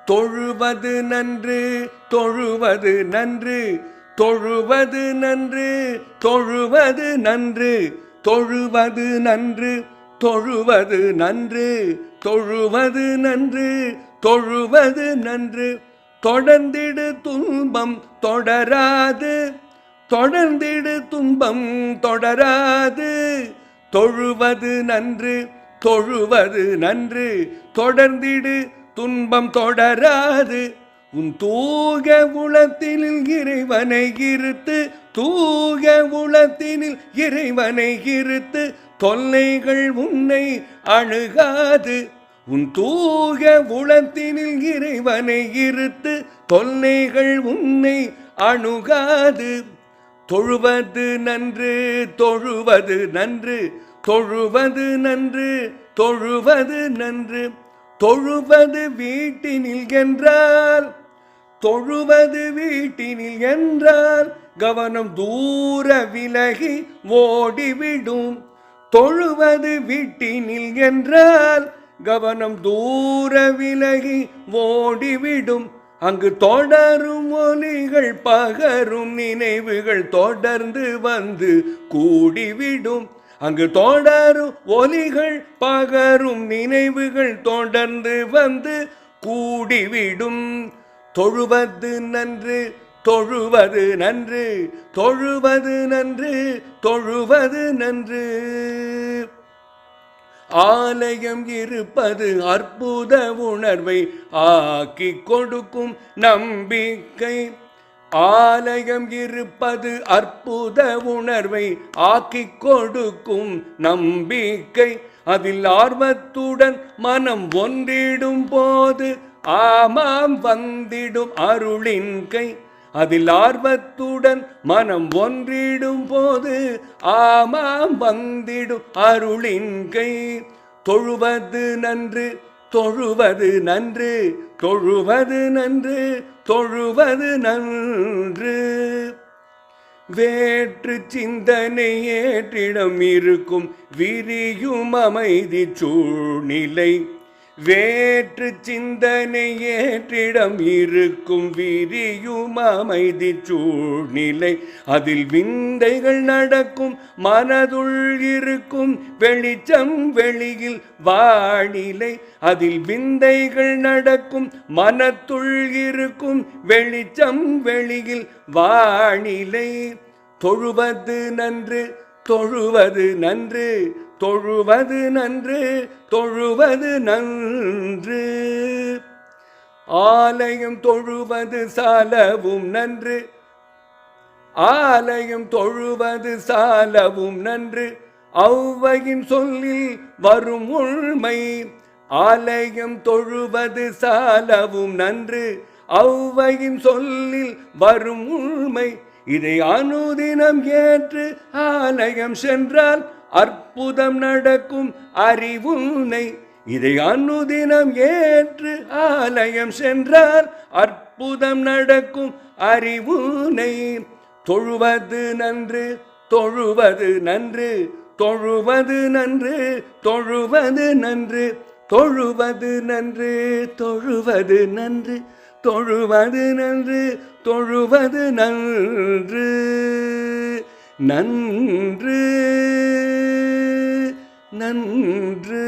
தொழுவது நன்று தொழுவது நன்று தொழுவது நன்று தொழுவது நன்று தொழுவது நன்று தொழுவது நன்று தொழுவது நன்று தொழுவது நன்று தொடர்ந்திடு துன்பம் தொடராது தொடர்ந்திடு துன்பம் தொடராது தொழுவது நன்று தொழுவது நன்று தொடர்ந்திடு துன்பம் தொடராது உன் தூக உளத்தினில் இறைவனை இருத்து தூக உளத்தினில் இறைவனை இருத்து தொல்லைகள் உன்னை அணுகாது உன் தூக உளத்தினில் இறைவனை இருத்து தொல்லைகள் உன்னை அணுகாது தொழுவது நன்று தொழுவது நன்று தொழுவது நன்று தொழுவது நன்று தொழுவது வீட்டினில் என்றால் தொழுவது வீட்டினில் என்றால் கவனம் தூர விலகி ஓடிவிடும் தொழுவது வீட்டினில் என்றால் கவனம் தூர விலகி ஓடிவிடும் அங்கு தொடரும் ஒலிகள் பகரும் நினைவுகள் தொடர்ந்து வந்து கூடிவிடும் அங்கு தொடரும் ஒலிகள் பகரும் நினைவுகள் தொடர்ந்து வந்து கூடிவிடும் தொழுவது நன்று தொழுவது நன்று தொழுவது நன்று தொழுவது நன்று ஆலயம் இருப்பது அற்புத உணர்வை ஆக்கி கொடுக்கும் நம்பிக்கை ஆலயம் இருப்பது அற்புத உணர்வை ஆக்கி கொடுக்கும் நம்பிக்கை அதில் ஆர்வத்துடன் மனம் ஒன்றிடும் போது ஆமாம் வந்திடும் அருளின் கை அதில் ஆர்வத்துடன் மனம் ஒன்றிடும் போது ஆமாம் வந்திடும் அருளின் கை தொழுவது நன்று தொழுவது நன்று தொழுவது நன்று தொழுவது நன்று வேற்று சிந்தனை ஏற்றிடம் இருக்கும் விரியும் அமைதி சூழ்நிலை வேற்று சிந்தனை ஏற்றிடம் இருக்கும் விரியும் அமைதி சூழ்நிலை அதில் விந்தைகள் நடக்கும் மனதுள் இருக்கும் வெளிச்சம் வெளியில் வானிலை அதில் விந்தைகள் நடக்கும் மனத்துள் இருக்கும் வெளிச்சம் வெளியில் வானிலை தொழுவது நன்று தொழுவது நன்று தொழுவது நன்று தொழுவது நன்று ஆலயம் தொழுவது சாலவும் நன்று ஆலயம் தொழுவது சாலவும் நன்று ஔவையின் சொல்லில் வரும் உண்மை ஆலயம் தொழுவது சாலவும் நன்று ஔவையின் சொல்லில் வரும் உண்மை இதை அனுதினம் ஏற்று ஆலயம் சென்றால் அற்புதம் நடக்கும் அறிவுனை இதை அனுதினம் ஏற்று ஆலயம் சென்றால் அற்புதம் நடக்கும் அறிவுனை தொழுவது நன்று தொழுவது நன்று தொழுவது நன்று தொழுவது நன்று தொழுவது நன்று தொழுவது நன்று தொழுவது நன்று தொழுவது நன்று நன்று நன்று